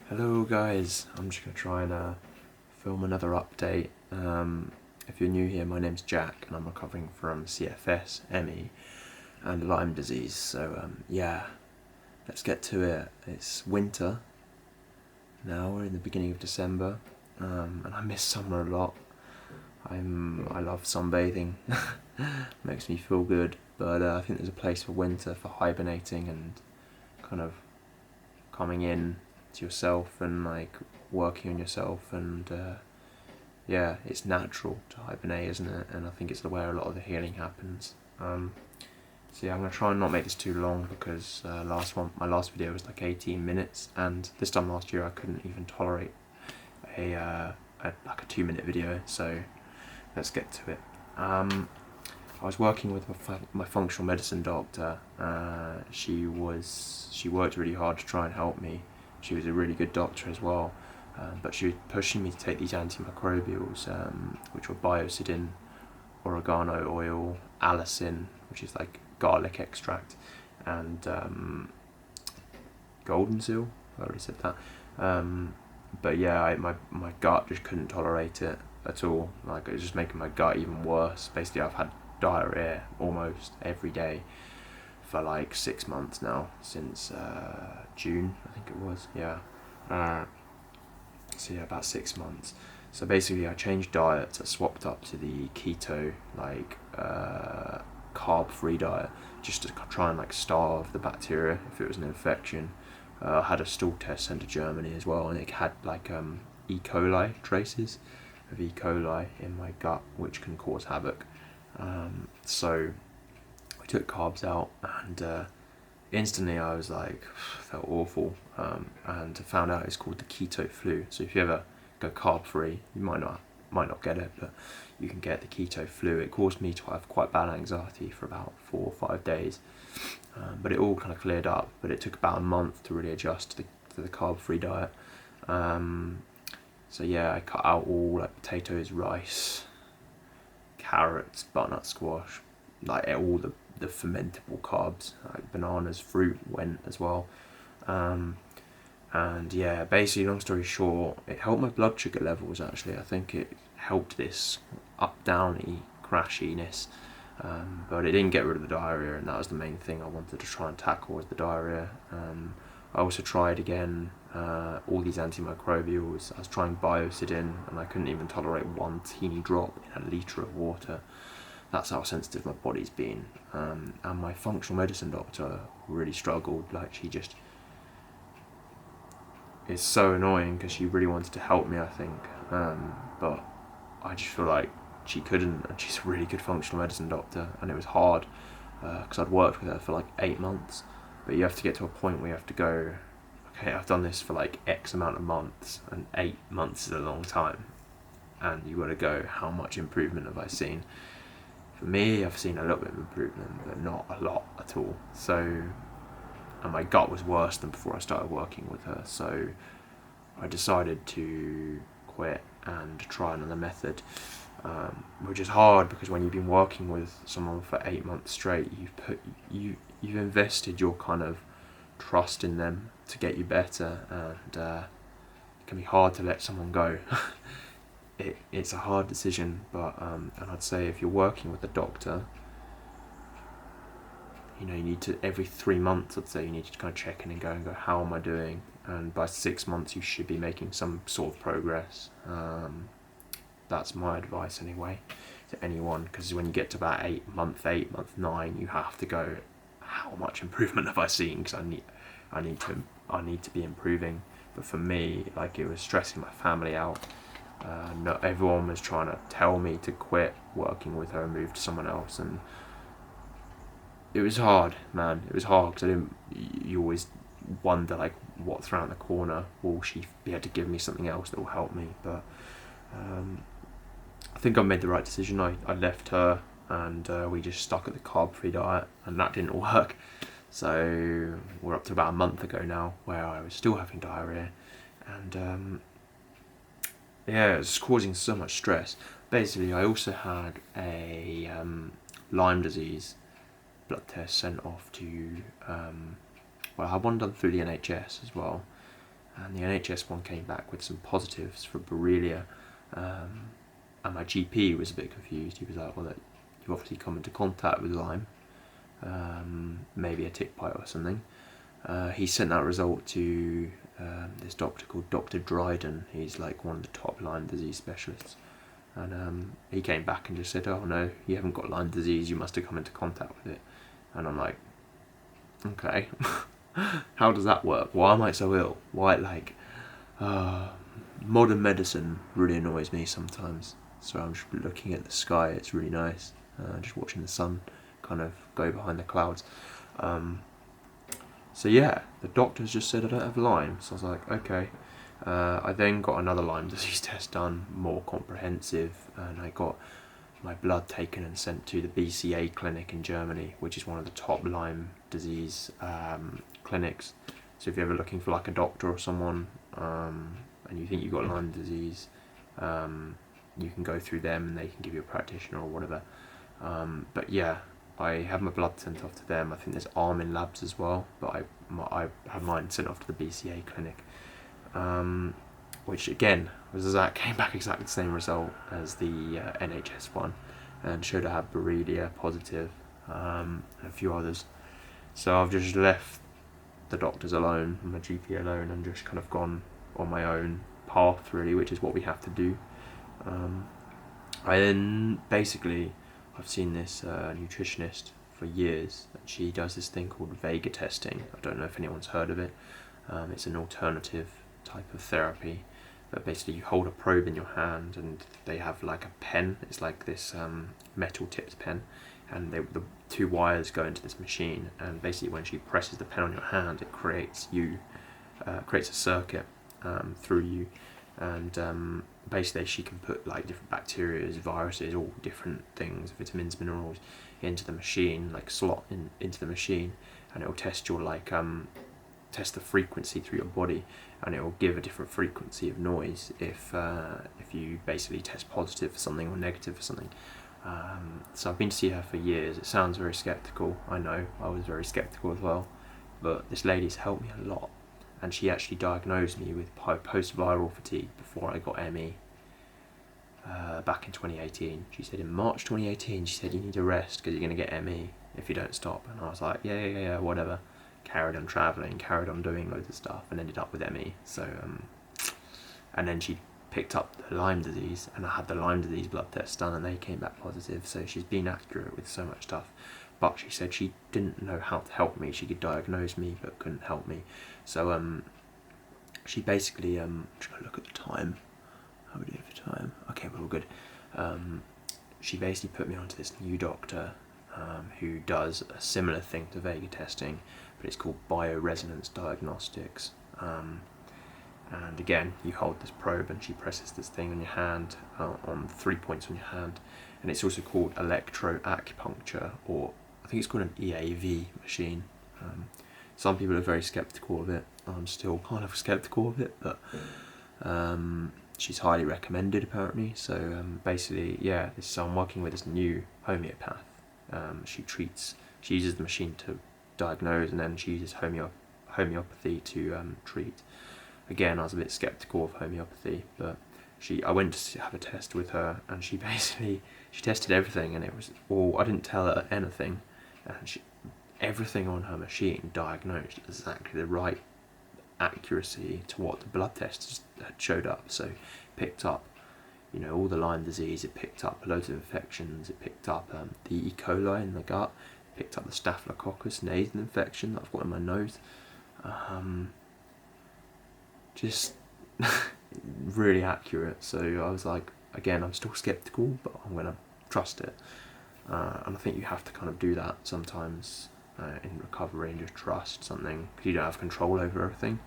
Hello guys, I'm just going to try and film another update. If you're new here, my name's Jack and I'm recovering from CFS, ME and Lyme disease. So yeah, let's get to it. It's winter now, we're in the beginning of December, and I miss summer a lot. I love sunbathing, makes me feel good, but I think there's a place for winter for hibernating and kind of coming in to yourself and like working on yourself, and yeah, it's natural to hibernate, isn't it? And I think it's where a lot of the healing happens. So yeah, I'm gonna try and not make this too long because my last video was like 18 minutes, and this time last year I couldn't even tolerate a 2-minute video. So let's get to it. I was working with my functional medicine doctor. She worked really hard to try and help me. She was a really good doctor as well, but she was pushing me to take these antimicrobials, which were Bioresonance, oregano oil, allicin, which is like garlic extract, and golden seal. I already said that. But yeah, my gut just couldn't tolerate it at all. Like, it was just making my gut even worse. Basically, I've had diarrhea almost every day for like 6 months now, since June, I think it was. Yeah. So yeah, about 6 months. So basically, I changed diets. I swapped up to the keto, like carb-free diet, just to try and like starve the bacteria if it was an infection. I had a stool test sent to Germany as well, and it had like E. coli traces of E. coli in my gut, which can cause havoc. So we took carbs out, and instantly I was like, felt awful, and found out it's called the keto flu. So if you ever go carb free, you might not get it, but you can get the keto flu. It caused me to have quite bad anxiety for about 4 or 5 days, but it all kind of cleared up. But it took about a month to really adjust to the carb free diet. So yeah, I cut out all like potatoes, rice, carrots, butternut squash, like all the fermentable carbs, like bananas, fruit went as well. And yeah, basically, long story short, it helped my blood sugar levels. Actually, I think it helped this up downy crashiness, but it didn't get rid of the diarrhea, and that was the main thing I wanted to try and tackle, was the diarrhea. I also tried again all these antimicrobials. I was trying Biocidin, and I couldn't even tolerate one teeny drop in a litre of water. That's how sensitive my body's been. And my functional medicine doctor really struggled. Like, she just is so annoying because she really wanted to help me, I think. But I just feel like she couldn't, and she's a really good functional medicine doctor, and it was hard because I'd worked with her for like 8 months. But you have to get to a point where you have to go, okay, I've done this for like X amount of months, and 8 months is a long time. And you got to go, how much improvement have I seen? For me, I've seen a little bit of improvement, but not a lot at all. So, and my gut was worse than before I started working with her. So I decided to quit and try another method, which is hard because when you've been working with someone for 8 months straight, you've invested your kind of trust in them to get you better, and it can be hard to let someone go. It's a hard decision, but and I'd say if you're working with a doctor, you need to, every 3 months, I'd say you need to kind of check in and go, how am I doing? And by 6 months, you should be making some sort of progress. That's my advice anyway to anyone, because when you get to about month 9, you have to go, how much improvement have I seen? Because I need to be improving. But for me, like, it was stressing my family out. Not everyone was trying to tell me to quit working with her and move to someone else, and it was hard, man. It was hard because you always wonder, like, what's around the corner. Will she be able to give me something else that will help me? But I think I made the right decision. I left her, and we just stuck at the carb-free diet, and that didn't work. So we're up to about a month ago now, where I was still having diarrhea, and yeah, it was causing so much stress. Basically, I also had a Lyme disease blood test sent off to, well, I had one done through the NHS as well, and the NHS one came back with some positives for Borrelia, and my GP was a bit confused. He was like, well, you've obviously come into contact with Lyme, maybe a tick bite or something. He sent that result to this doctor called Dr. Dryden. He's like one of the top Lyme disease specialists, and he came back and just said, oh no, you haven't got Lyme disease, you must have come into contact with it. And I'm like, okay. How does that work? Why am I so ill? Why, like, modern medicine really annoys me sometimes. So I'm just looking at the sky, it's really nice, just watching the sun kind of go behind the clouds. So yeah, the doctors just said I don't have Lyme, so I was like, okay. I then got another Lyme disease test done, more comprehensive, and I got my blood taken and sent to the BCA clinic in Germany, which is one of the top Lyme disease clinics. So if you're ever looking for like a doctor or someone, and you think you've got Lyme disease, you can go through them and they can give you a practitioner or whatever. But yeah, I have my blood sent off to them. I think there's Armin Labs as well, but I have mine sent off to the BCA clinic, which again came back exactly the same result as the NHS one, and showed I had Borrelia positive, and a few others. So I've just left the doctors alone, my GP alone, and just kind of gone on my own path really, which is what we have to do. I've seen this nutritionist for years, and she does this thing called Vega testing. I don't know if anyone's heard of it. It's an alternative type of therapy, but basically you hold a probe in your hand and they have like a pen. It's like this metal tipped pen, and the two wires go into this machine, and basically when she presses the pen on your hand, it creates a circuit through you, and basically she can put like different bacteria, viruses, all different things, vitamins, minerals, into the machine, like slot into the machine, and it will test your test the frequency through your body, and it will give a different frequency of noise if you basically test positive for something or negative for something. So I've been to see her for years. It sounds very skeptical, I know, I was very skeptical as well, but this lady's helped me a lot, and she actually diagnosed me with post-viral fatigue before I got ME back in 2018. She said in March 2018, she said you need to rest because you're going to get ME if you don't stop, and I was like, yeah, whatever. Carried on travelling, carried on doing loads of stuff, and ended up with ME. So, and then she picked up the Lyme disease, and I had the Lyme disease blood tests done, and they came back positive. So she's been accurate with so much stuff, but she said she didn't know how to help me. She could diagnose me, but couldn't help me. So she basically just gonna look at the time. How are we doing for time? Okay, we're all good. She basically put me onto this new doctor who does a similar thing to Vega testing, but it's called Bioresonance diagnostics. And again, you hold this probe and she presses this thing on your hand, on 3 points on your hand, and it's also called electroacupuncture, or I think it's called an EAV machine. Some people are very skeptical of it. I'm still kind of skeptical of it, but she's highly recommended apparently. So basically, yeah, so I'm working with this new homeopath. She uses the machine to diagnose, and then she uses homeopathy to treat. Again, I was a bit skeptical of homeopathy, but I went to have a test with her, and she tested everything, and it was all, I didn't tell her anything, and everything on her machine diagnosed exactly the right accuracy to what the blood tests had showed up. So picked up, all the Lyme disease, it picked up loads of infections, it picked up the E. coli in the gut, it picked up the Staphylococcus nasal infection that I've got in my nose. Just really accurate. So I was like, again, I'm still skeptical, but I'm going to trust it. And I think you have to kind of do that sometimes in recovery, and just trust something, because you don't have control over everything.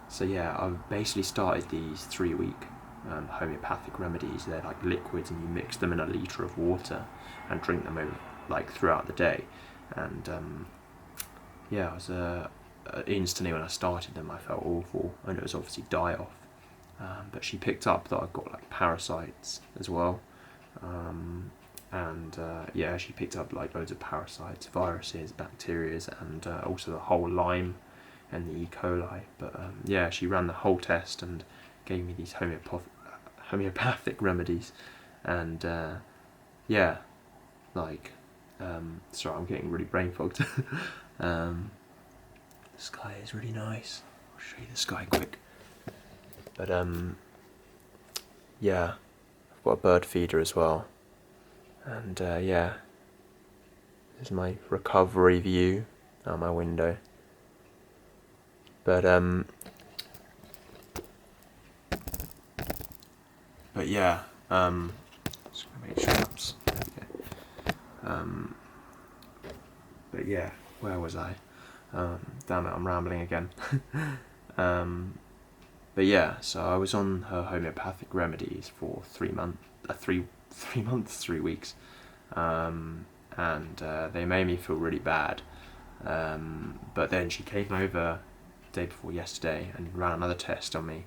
So yeah, I've basically started these 3-week homeopathic remedies. They're like liquids, and you mix them in a litre of water and drink them over throughout the day. And yeah, I was instantly when I started them, I felt awful, and it was obviously die-off. But she picked up that I've got parasites as well. Yeah, she picked up loads of parasites, viruses, bacteria, and also the whole Lyme and the E. coli. But yeah, she ran the whole test and gave me these homeopathic remedies, and yeah, like, sorry, I'm getting really brain fogged. The sky is really nice. I'll show you the sky quick. But yeah, I've got a bird feeder as well, and yeah, this is my recovery view out my window. But yeah, just gonna make sure that's there we go. But yeah, where was I? Damn it, I'm rambling again. But yeah, so I was on her homeopathic remedies for 3 months, 3 weeks, and they made me feel really bad. But then she came over the day before yesterday and ran another test on me,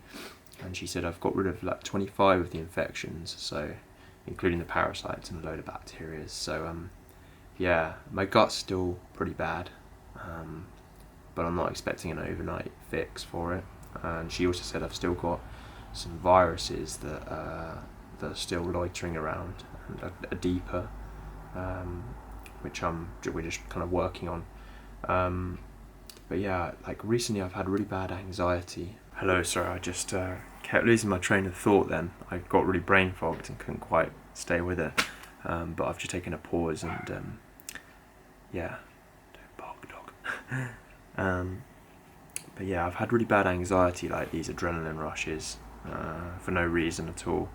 and she said I've got rid of like 25 of the infections, so including the parasites and a load of bacteria. So yeah, my gut's still pretty bad, but I'm not expecting an overnight fix for it. And she also said I've still got some viruses that are still loitering around, and a deeper, which we're just kind of working on. But yeah, like recently I've had really bad anxiety. Hello, sorry, I just kept losing my train of thought then. I got really brain fogged and couldn't quite stay with it. But I've just taken a pause and yeah, don't bark, dog. But yeah, I've had really bad anxiety, like these adrenaline rushes, for no reason at all.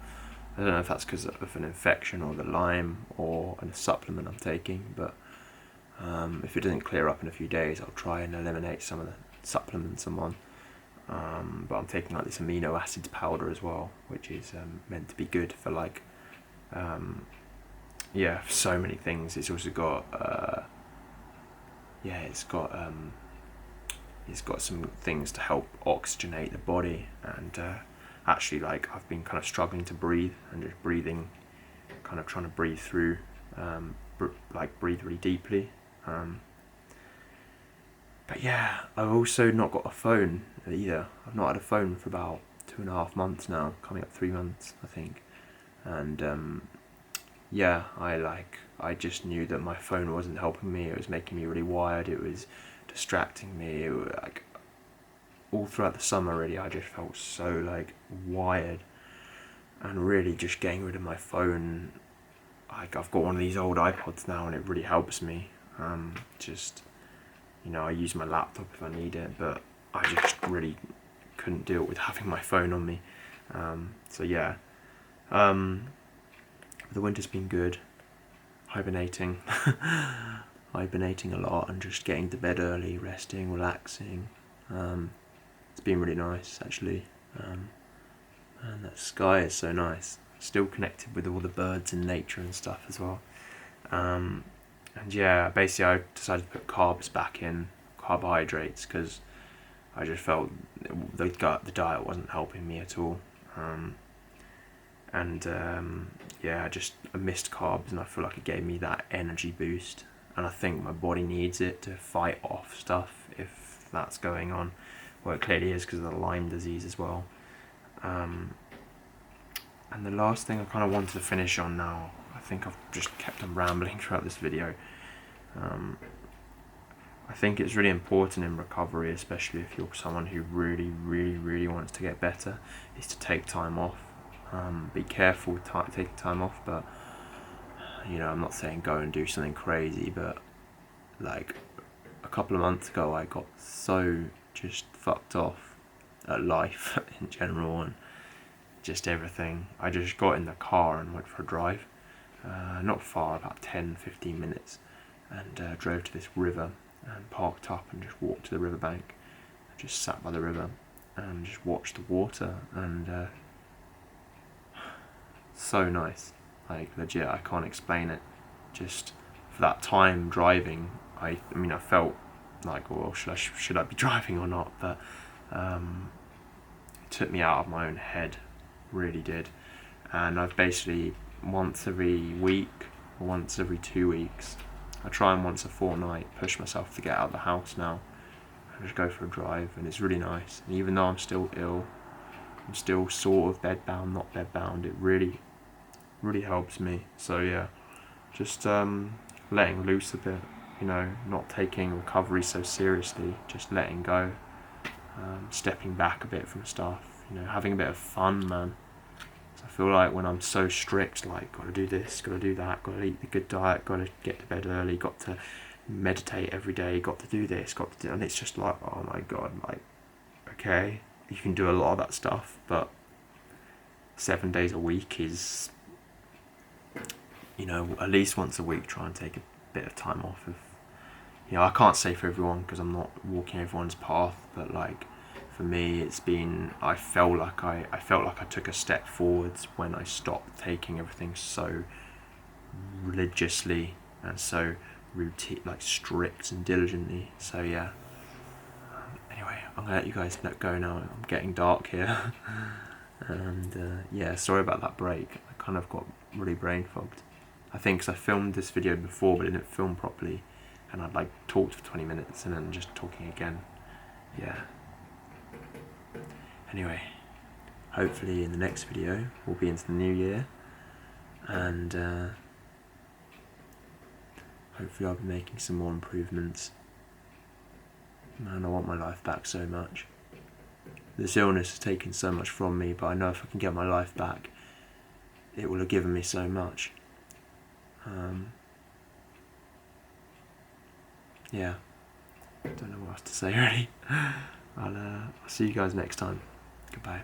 I don't know if that's because of an infection or the Lyme or a supplement I'm taking, but if it doesn't clear up in a few days, I'll try and eliminate some of the supplements I'm on. But I'm taking like this amino acids powder as well, which is meant to be good for like, yeah, for so many things. It's also got, yeah, it's got some things to help oxygenate the body, and actually, like, I've been kind of struggling to breathe and just breathing, kind of trying to breathe through, like breathe really deeply. But yeah, I've also not got a phone either. I've not had a phone for about 2.5 months now, coming up 3 months, I think. And yeah, I just knew that my phone wasn't helping me. It was making me really wired. It was distracting me. It was like all throughout the summer, really, I just felt so like wired, and really just getting rid of my phone. Like, I've got one of these old iPods now, and it really helps me. Just, you know, I use my laptop if I need it, but I just really couldn't deal with having my phone on me. So yeah, the winter's been good. Hibernating a lot and just getting to bed early, resting, relaxing. It's been really nice, actually. And that sky is so nice. Still connected with all the birds and nature and stuff as well. And yeah, basically I decided to put carbs back in, carbohydrates, because I just felt the diet wasn't helping me at all. Yeah, I missed carbs, and I feel like it gave me that energy boost, and I think my body needs it to fight off stuff if that's going on. Well, it clearly is because of the Lyme disease as well. And the last thing I kind of wanted to finish on now, I think I've just kept on rambling throughout this video. I think it's really important in recovery, especially if you're someone who really, really, really wants to get better, is to take time off. Be careful taking time off, but you know, I'm not saying go and do something crazy, but like a couple of months ago I got so just fucked off at life in general and just everything. I just got in the car and went for a drive, not far, about 10-15 minutes, and drove to this river and parked up and just walked to the riverbank. I just sat by the river and just watched the water, and so nice. Like, legit, I can't explain it. Just for that time driving, I mean, I felt like, well, should I be driving or not? But it took me out of my own head, really did. And I've basically once every week or once every 2 weeks, I try and once a fortnight push myself to get out of the house now. I just go for a drive, and it's really nice. And even though I'm still ill, I'm still sort of bedbound, not bedbound. It really helps me. So yeah, just letting loose a bit, you know, not taking recovery so seriously, just letting go, stepping back a bit from stuff, you know, having a bit of fun, man. So I feel like when I'm so strict, like, gotta do this, gotta do that, gotta eat the good diet, gotta get to bed early, got to meditate every day, got to do this, got to do, and it's just like, oh my god, like, okay, you can do a lot of that stuff, but 7 days a week is, you know, at least once a week try and take a bit of time off of, you know, I can't say for everyone because I'm not walking everyone's path, but like for me it's been, I felt like I took a step forwards when I stopped taking everything so religiously and so routine, like strict and diligently. So yeah, anyway, I'm gonna let you guys go now. I'm getting dark here. And yeah, sorry about that break. I kind of got really brain fogged. I think because I filmed this video before but didn't film properly, and I'd like talked for 20 minutes and then just talking again. Yeah. Anyway, hopefully in the next video we'll be into the new year, and hopefully I'll be making some more improvements. Man, I want my life back so much. This illness has taken so much from me, but I know if I can get my life back, it will have given me so much. Yeah, I don't know what else to say really. I'll see you guys next time. Goodbye.